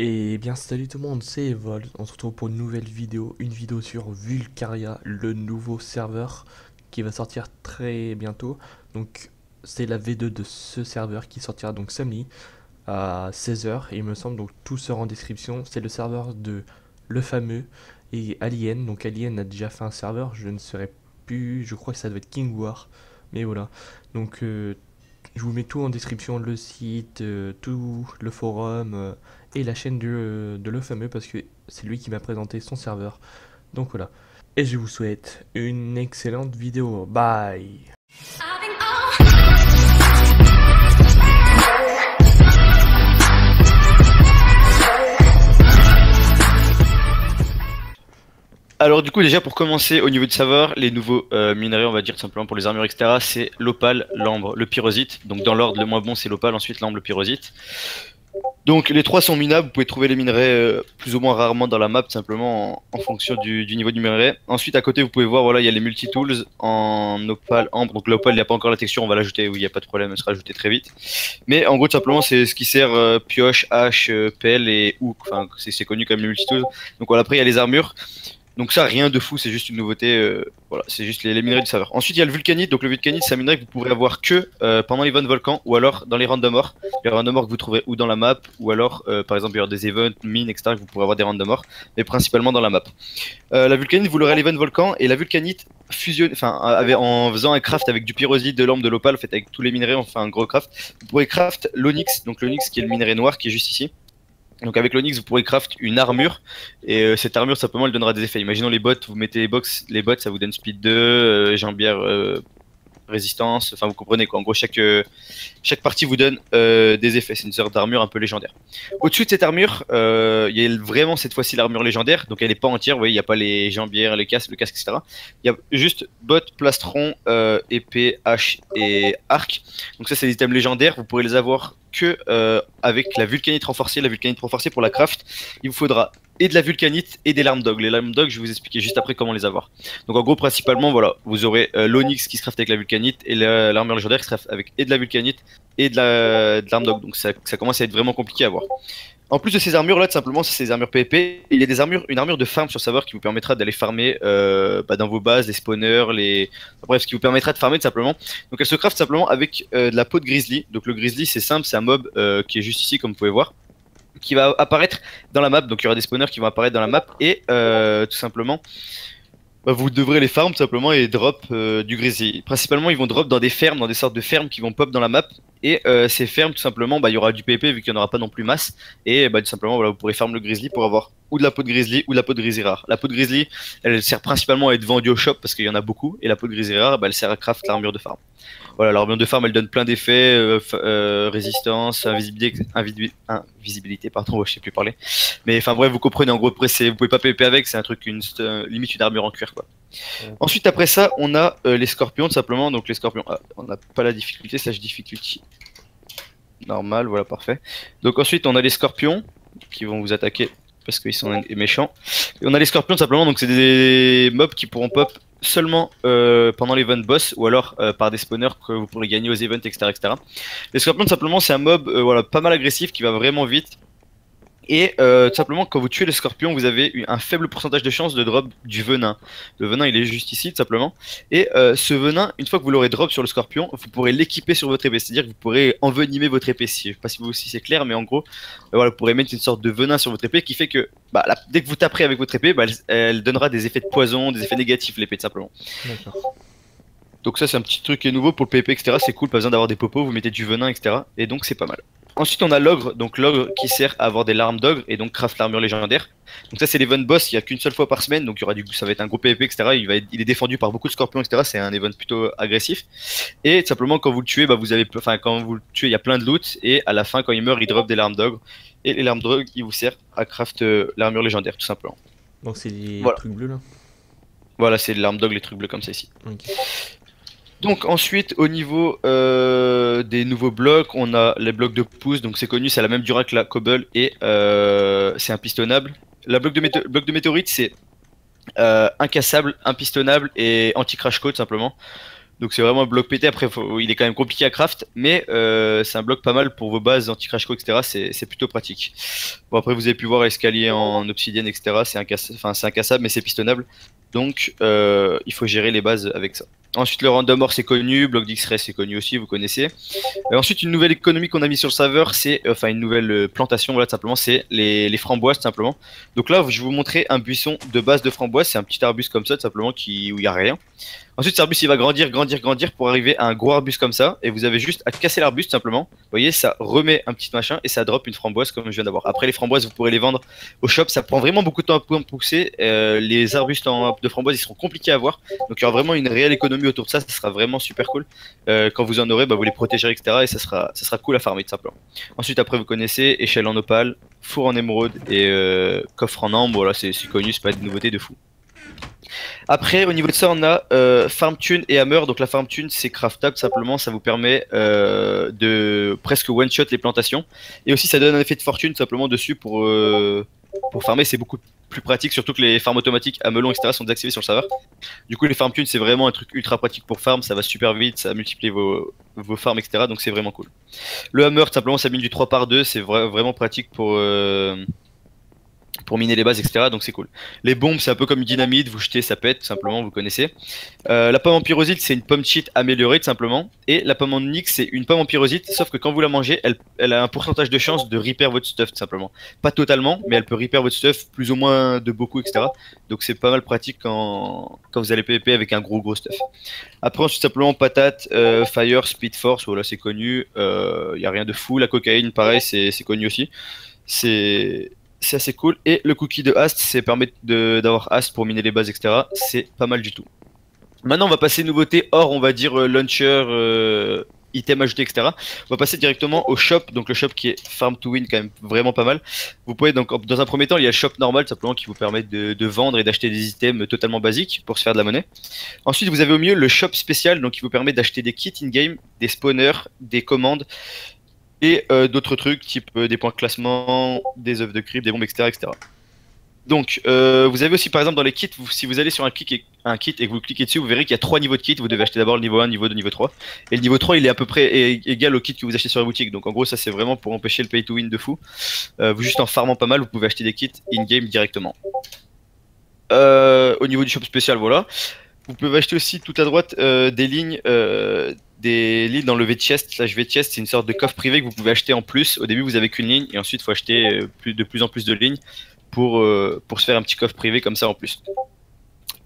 Et bien salut tout le monde, c'est Evol, on se retrouve pour une vidéo sur Vulcaria, le nouveau serveur qui va sortir très bientôt. Donc c'est la V2 de ce serveur qui sortira donc samedi à 16h et il me semble, donc tout sera en description. C'est le serveur de Le Fameux et Alien, donc Alien a déjà fait un serveur, je ne saurais plus, je crois que ça doit être King War, mais voilà. Donc je vous mets tout en description, le site, tout le forum et la chaîne de Le Fameux parce que c'est lui qui m'a présenté son serveur. Donc voilà. Et je vous souhaite une excellente vidéo. Bye. Alors du coup déjà pour commencer au niveau du serveur, les nouveaux minerais on va dire tout simplement pour les armures etc, c'est l'opale, l'ambre, le pyrosite. Donc dans l'ordre le moins bon c'est l'opale, ensuite l'ambre, le pyrosite. Donc les trois sont minables, vous pouvez trouver les minerais plus ou moins rarement dans la map tout simplement en fonction du niveau du minerai. Ensuite à côté vous pouvez voir voilà il y a les multi-tools en opale, ambre. Donc l'opale il n'y a pas encore la texture, on va l'ajouter, oui il n'y a pas de problème, elle sera ajoutée très vite. Mais en gros tout simplement c'est ce qui sert pioche, hache, pelle et hook, enfin c'est connu comme les multi-tools. Donc voilà après il y a les armures. Donc ça, rien de fou, c'est juste une nouveauté, voilà, c'est juste les minerais du serveur. Ensuite, il y a le vulcanite. Donc le vulcanite, c'est un minerai que vous pourrez avoir que pendant les events volcans ou alors dans les random ores. Les random ores que vous trouverez ou dans la map ou alors, par exemple, il y aura des events, mines, etc. que vous pourrez avoir des random ores, mais principalement dans la map. La vulcanite, vous l'aurez à l'event volcan et la vulcanite fusionne, enfin, en faisant un craft avec du pyrosite, de l'ambre, de l'opale, en fait, avec tous les minerais, on fait un gros craft. Vous pourrez craft l'onyx, donc l'onyx qui est le minerai noir qui est juste ici. Donc avec l'Onyx, vous pourrez craft une armure, et cette armure simplement elle donnera des effets. Imaginons les bots, vous mettez les bots ça vous donne speed 2, jambière, résistance, enfin vous comprenez quoi. En gros chaque partie vous donne des effets, c'est une sorte d'armure un peu légendaire. Au-dessus de cette armure, il y a vraiment cette fois-ci l'armure légendaire, donc elle est pas entière, vous voyez, il n'y a pas les jambières, le casque, etc. Il y a juste bot, plastron, épée, hache et arc. Donc ça c'est des items légendaires, vous pourrez les avoir que avec la vulcanite renforcée. La vulcanite renforcée pour la craft, il vous faudra et de la vulcanite et des larmes d'og. Les larmes d'og, je vais vous expliquer juste après comment les avoir. Donc en gros, principalement, voilà, vous aurez l'onyx qui se craft avec la vulcanite et l'armure légendaire qui se craft avec et de la vulcanite et de l'arme d'og. Donc ça commence à être vraiment compliqué à avoir. En plus de ces armures là, tout simplement, c'est ces armures PvP. Il y a des armures, une armure de farm sur serveur qui vous permettra d'aller farmer dans vos bases, les spawners, bref, ce qui vous permettra de farmer tout simplement. Donc elle se craft simplement avec de la peau de grizzly. Donc le grizzly, c'est simple, c'est un mob qui est juste ici, comme vous pouvez voir, qui va apparaître dans la map. Donc il y aura des spawners qui vont apparaître dans la map et tout simplement vous devrez les farm tout simplement et drop du grizzly. Principalement, ils vont drop dans des fermes, dans des sortes de fermes qui vont pop dans la map. Et ces fermes, tout simplement, il y aura du PvP vu qu'il n'y en aura pas non plus masse. Et tout simplement, voilà, vous pourrez farm le grizzly pour avoir ou de la peau de grizzly ou de la peau de grizzly rare. La peau de grizzly, elle sert principalement à être vendue au shop parce qu'il y en a beaucoup. Et la peau de grizzly rare, elle sert à craft l'armure de farm. Voilà, l'armure de farm, elle donne plein d'effets, résistance, invisibilité, pardon, je sais plus parler. Mais enfin bref, vous comprenez, en gros, après, vous pouvez pas PvP avec, c'est un truc, limite une armure en cuir, quoi. Ensuite, après ça, on a les scorpions, tout simplement. Donc les scorpions, on n'a pas la difficulté, slash difficulty. Normal, voilà, parfait. Donc ensuite, on a les scorpions qui vont vous attaquer parce qu'ils sont méchants. Et on a les scorpions, tout simplement, donc c'est des mobs qui pourront pop seulement pendant l'event boss ou alors par des spawners que vous pourrez gagner aux events, etc. Les scorpions, tout simplement, c'est un mob voilà, pas mal agressif qui va vraiment vite. Et tout simplement, quand vous tuez le scorpion, vous avez un faible pourcentage de chance de drop du venin. Le venin, il est juste ici, tout simplement. Et ce venin, une fois que vous l'aurez drop sur le scorpion, vous pourrez l'équiper sur votre épée. C'est-à-dire que vous pourrez envenimer votre épée. Je sais pas si vous aussi c'est clair, mais en gros, voilà, vous pourrez mettre une sorte de venin sur votre épée qui fait que dès que vous taperez avec votre épée, elle donnera des effets de poison, des effets négatifs, l'épée, tout simplement. D'accord. Donc ça, c'est un petit truc qui est nouveau pour le PvP, etc. C'est cool, pas besoin d'avoir des popos, vous mettez du venin, etc. Et donc c'est pas mal. Ensuite, on a l'ogre, donc l'ogre qui sert à avoir des larmes d'ogre et donc craft l'armure légendaire. Donc ça, c'est l'event boss, il y a qu'une seule fois par semaine, donc il y aura ça va être un gros PvP, etc. Il est défendu par beaucoup de scorpions, etc. C'est un event plutôt agressif. Et tout simplement, quand vous le tuez, quand vous le tuez, il y a plein de loot et à la fin, quand il meurt, il drop des larmes d'ogre. Et les larmes d'ogre, ils vous servent à craft l'armure légendaire, tout simplement. Donc c'est les Voilà. trucs bleus là. Voilà, c'est les larmes d'ogre, les trucs bleus comme ça ici. Ok. Donc ensuite au niveau des nouveaux blocs, on a les blocs de pouce, donc c'est connu, c'est la même durée que la cobble et c'est impistonnable. La bloc de météorite c'est incassable, impistonnable et anti-crash code simplement. Donc c'est vraiment un bloc pété. Après, il est quand même compliqué à craft, mais c'est un bloc pas mal pour vos bases anti-crash-co, etc. C'est plutôt pratique. Bon, après, vous avez pu voir l'escalier en obsidienne, etc. C'est incassable, mais c'est pistonnable. Donc il faut gérer les bases avec ça. Ensuite, le random ore c'est connu, bloc d'X-ray c'est connu aussi, vous connaissez. Ensuite, une nouvelle économie qu'on a mis sur le serveur, c'est enfin une nouvelle plantation, voilà, tout simplement, c'est les framboises, tout simplement. Donc là, je vais vous montrer un buisson de base de framboises, c'est un petit arbuste comme ça, tout simplement, où il n'y a rien. Ensuite, cet arbuste il va grandir, grandir, grandir pour arriver à un gros arbuste comme ça, et vous avez juste à casser l'arbuste simplement. Vous voyez, ça remet un petit machin et ça drop une framboise comme je viens d'avoir. Après, les framboises, vous pourrez les vendre au shop, ça prend vraiment beaucoup de temps à pousser. Les arbustes de framboises, ils seront compliqués à avoir, donc il y aura vraiment une réelle économie autour de ça, ça sera vraiment super cool. Quand vous en aurez, bah, vous les protégerez, etc. Et ça sera cool à farmer tout simplement. Ensuite, après, vous connaissez échelle en opale, four en émeraude et coffre en ambre. Voilà, c'est connu, c'est pas une nouveauté de fou. Après, au niveau de ça, on a Farm Tune et Hammer. Donc la Farm Tune, c'est craftable simplement, ça vous permet de presque one-shot les plantations. Et aussi, ça donne un effet de fortune simplement dessus pour farmer. C'est beaucoup plus pratique, surtout que les farms automatiques à melon, etc. sont désactivés sur le serveur. Du coup, les Farm Tune, c'est vraiment un truc ultra pratique pour farm. Ça va super vite, ça multiplie vos farms, etc. Donc c'est vraiment cool. Le Hammer, simplement, ça mine du 3 par 2. C'est vraiment pratique pour miner les bases, etc. Donc c'est cool. Les bombes, c'est un peu comme une dynamite, vous jetez, ça pète, tout simplement, vous connaissez. La pomme en pyrosite, c'est une pomme cheat améliorée, tout simplement. Et la pomme en onyx, c'est une pomme en pyrosite, sauf que quand vous la mangez, elle a un pourcentage de chance de repair votre stuff, tout simplement. Pas totalement, mais elle peut repair votre stuff plus ou moins de beaucoup, etc. Donc c'est pas mal pratique quand vous allez PvP avec un gros stuff. Après, ensuite, simplement, patate, fire, speed force, voilà, c'est connu. Y a rien de fou. La cocaïne, pareil, c'est connu aussi. C'est assez cool. Et le cookie de Hast, c'est permet d'avoir Hast pour miner les bases, etc. C'est pas mal du tout. Maintenant, on va passer nouveauté hors, on va dire, launcher, item ajouté, etc. On va passer directement au shop. Donc le shop qui est Farm to Win, quand même vraiment pas mal. Vous pouvez donc, dans un premier temps, il y a le shop normal, simplement, qui vous permet de vendre et d'acheter des items totalement basiques pour se faire de la monnaie. Ensuite, vous avez au milieu le shop spécial, donc qui vous permet d'acheter des kits in-game, des spawners, des commandes et d'autres trucs type des points de classement, des œufs de creep, des bombes, etc. etc. Donc, vous avez aussi par exemple dans les kits, si vous allez sur un kit et que vous cliquez dessus, vous verrez qu'il y a 3 niveaux de kits. Vous devez acheter d'abord le niveau 1, niveau 2, niveau 3. Et le niveau 3, il est à peu près égal au kit que vous achetez sur la boutique. Donc en gros, ça c'est vraiment pour empêcher le pay to win de fou. Vous juste en farmant pas mal, vous pouvez acheter des kits in-game directement. Au niveau du shop spécial, voilà. Vous pouvez acheter aussi tout à droite des lignes dans le V-Chest. Slash V-Chest, c'est une sorte de coffre privé que vous pouvez acheter en plus. Au début, vous avez qu'une ligne et ensuite, il faut acheter de plus en plus de lignes pour se faire un petit coffre privé comme ça en plus.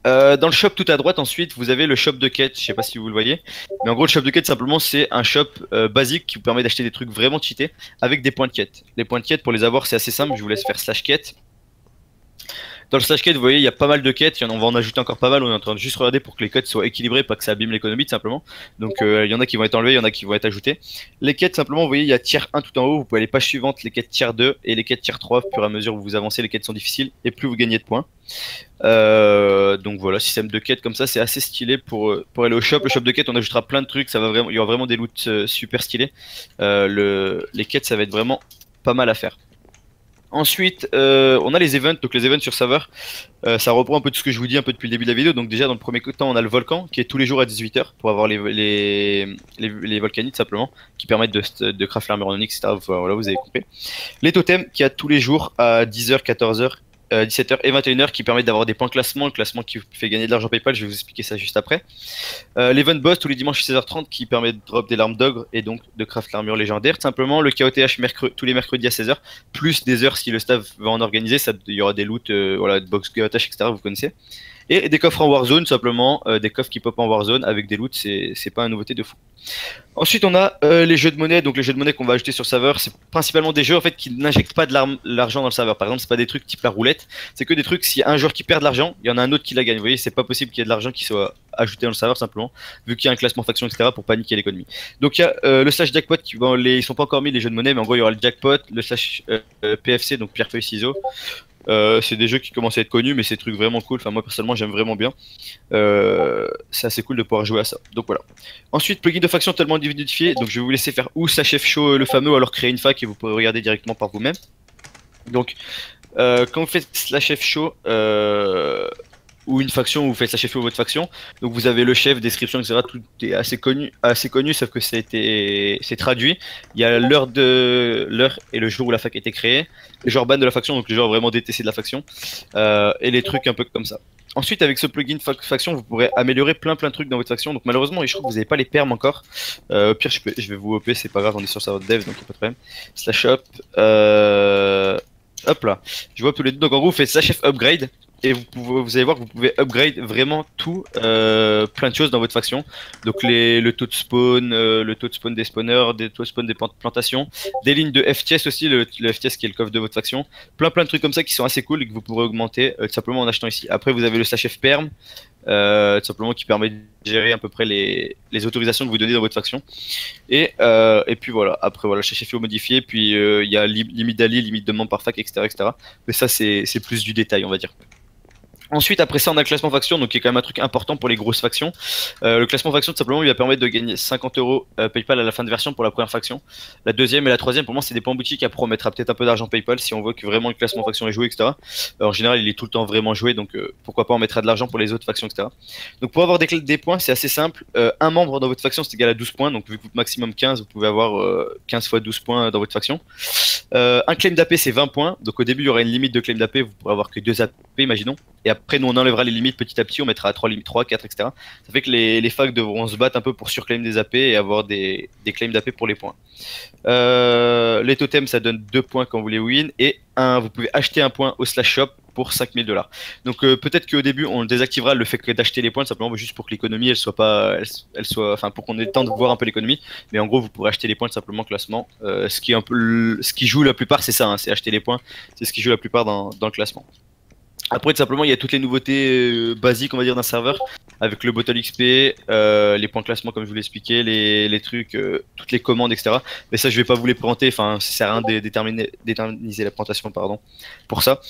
Dans le shop tout à droite, ensuite, vous avez le shop de quête. Je sais pas si vous le voyez, mais en gros, le shop de quête, simplement, c'est un shop basique qui vous permet d'acheter des trucs vraiment cheatés avec des points de quête. Les points de quête, pour les avoir, c'est assez simple. Je vous laisse faire slash quête. Dans le slash quête, vous voyez, il y a pas mal de quêtes. On va en ajouter encore pas mal. On est en train de juste regarder pour que les quêtes soient équilibrées, pas que ça abîme l'économie, tout simplement. Donc, il y en a qui vont être enlevées, il y en a qui vont être ajoutées. Les quêtes, simplement, vous voyez, il y a tier 1 tout en haut. Vous pouvez aller page suivante, les quêtes tier 2 et les quêtes tier 3. Au fur et à mesure où vous avancez, les quêtes sont difficiles et plus vous gagnez de points. Donc voilà, système de quêtes comme ça, c'est assez stylé pour aller au shop. Le shop de quêtes, on ajoutera plein de trucs. Il y aura vraiment des loots super stylés. Les quêtes, ça va être vraiment pas mal à faire. Ensuite, on a les events, donc les events sur serveur, ça reprend un peu tout ce que je vous dis un peu depuis le début de la vidéo. Donc déjà dans le premier temps, on a le volcan qui est tous les jours à 18h pour avoir les volcanites simplement, qui permettent de craft l'armure en onyx, etc. Voilà, vous avez compris. Les totems qui a tous les jours à 10h, 14h, 17h et 21h qui permettent d'avoir des points classement, le classement qui vous fait gagner de l'argent PayPal, je vais vous expliquer ça juste après. L'event boss tous les dimanches 16h30 qui permet de drop des larmes d'ogre et donc de craft l'armure légendaire. Tout simplement le KOTH tous les mercredis à 16h, plus des heures si le staff va en organiser, il y aura des loots, voilà, de box KOTH, etc. Vous connaissez. Et des coffres en Warzone, simplement, des coffres qui pop en Warzone avec des loots, c'est pas une nouveauté de fou. Ensuite, on a les jeux de monnaie. Donc, les jeux de monnaie qu'on va ajouter sur le serveur, c'est principalement des jeux en fait qui n'injectent pas de l'argent dans le serveur. Par exemple, c'est pas des trucs type la roulette, c'est que des trucs, s'il y a un joueur qui perd de l'argent, il y en a un autre qui la gagne. Vous voyez, c'est pas possible qu'il y ait de l'argent qui soit ajouté dans le serveur simplement, vu qu'il y a un classement faction, etc. pour paniquer l'économie. Donc, il y a le slash jackpot, ils sont pas encore mis les jeux de monnaie, mais en gros, il y aura le jackpot, le slash PFC, donc pierre feuille ciseaux. C'est des jeux qui commencent à être connus, mais c'est des trucs vraiment cool. Enfin, moi personnellement, j'aime vraiment bien. C'est assez cool de pouvoir jouer à ça. Donc voilà. Ensuite, plugin de faction tellement identifié. Donc je vais vous laisser faire ou slash F show le fameux, ou alors créer une fac et vous pourrez regarder directement par vous-même. Donc, quand vous faites slash F show, ou une faction où vous faites slash FO votre faction. Donc vous avez le chef, description, etc. Tout est assez connu, sauf que c'est traduit. Il y a l'heure et le jour où la fac a été créée, le genre ban de la faction, donc le genre vraiment détesté de la faction, et les trucs un peu comme ça. Ensuite, avec ce plugin faction, vous pourrez améliorer plein de trucs dans votre faction. Donc malheureusement, je crois que vous n'avez pas les perms encore. Au pire, je vais vous OP, c'est pas grave, on est sur serveur dev, donc il n'y a pas de problème. Slash up, hop là. Je vois tous les deux. Donc en gros, vous faites slash F upgrade. Et vous allez voir que vous pouvez upgrade vraiment tout, plein de choses dans votre faction. Donc le taux de spawn des spawners, des taux de spawn des plantations, des lignes de FTS aussi, le FTS qui est le coffre de votre faction. Plein de trucs comme ça qui sont assez cool et que vous pourrez augmenter tout simplement en achetant ici. Après vous avez le slash FPerm, tout simplement qui permet de gérer à peu près les autorisations que vous donnez dans votre faction. Et puis voilà, après voilà, slash FIO modifié, puis il y a limite d'alliés, limite de membres par fac, etc. Mais ça c'est plus du détail on va dire. Ensuite, après ça, on a le classement faction, donc qui est quand même un truc important pour les grosses factions. Le classement faction, tout simplement, il va permettre de gagner 50 € PayPal à la fin de version pour la première faction. La deuxième et la troisième, pour moi, c'est des points boutiques. Après, on mettra peut-être un peu d'argent PayPal si on voit que vraiment le classement faction est joué, etc. En général, il est tout le temps vraiment joué, donc pourquoi pas on mettra de l'argent pour les autres factions, etc. Donc pour avoir des points, c'est assez simple. Un membre dans votre faction, c'est égal à 12 points. Donc vu que vous maximum 15, vous pouvez avoir 15 fois 12 points dans votre faction. Un claim d'AP, c'est 20 points. Donc au début, il y aura une limite de claim d'AP. Vous pourrez avoir que 2 AP, imaginons. Et après, nous, on enlèvera les limites petit à petit. On mettra à 3 limites, 3, 4, etc. Ça fait que les facs devront se battre un peu pour surclaim des AP et avoir des claims d'AP pour les points. Les totems, ça donne 2 points quand vous les win. Et vous pouvez acheter un point au slash shop pour 5000 $. Donc peut-être qu'au début on désactivera le fait que d'acheter les points simplement juste pour que l'économie elle soit pas, enfin pour qu'on ait le temps de voir un peu l'économie. Mais en gros vous pourrez acheter les points simplement classement. Ce qui est un peu ce qui joue la plupart c'est ça, hein, c'est acheter les points, c'est ce qui joue la plupart dans le classement. Après tout simplement il y a toutes les nouveautés basiques on va dire d'un serveur avec le bottle XP, les points classement comme je vous l'expliquais, les trucs, toutes les commandes etc. Mais ça je vais pas vous les présenter, enfin ça sert à rien de d'éterniser la présentation pardon pour ça.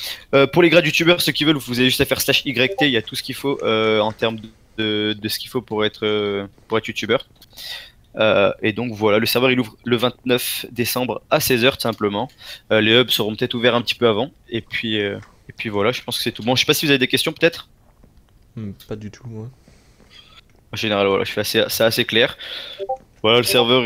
Pour les grades youtubeurs ceux qui veulent vous avez juste à faire /YT, il y a tout ce qu'il faut en termes de ce qu'il faut pour être youtubeur. Et donc voilà, le serveur il ouvre le 29 décembre à 16 h tout simplement. Les hubs seront peut-être ouverts un petit peu avant. Et puis voilà, je pense que c'est tout. Bon, je sais pas si vous avez des questions peut-être. Pas du tout, moi. En général, voilà, je fais c'est assez clair. Voilà, le serveur,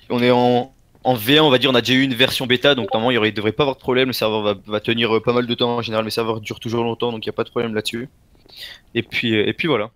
on est en V1, on va dire, on a déjà eu une version bêta, donc normalement il devrait pas avoir de problème. Le serveur va tenir pas mal de temps. En général, mes serveurs durent toujours longtemps, donc il n'y a pas de problème là-dessus. Et puis voilà.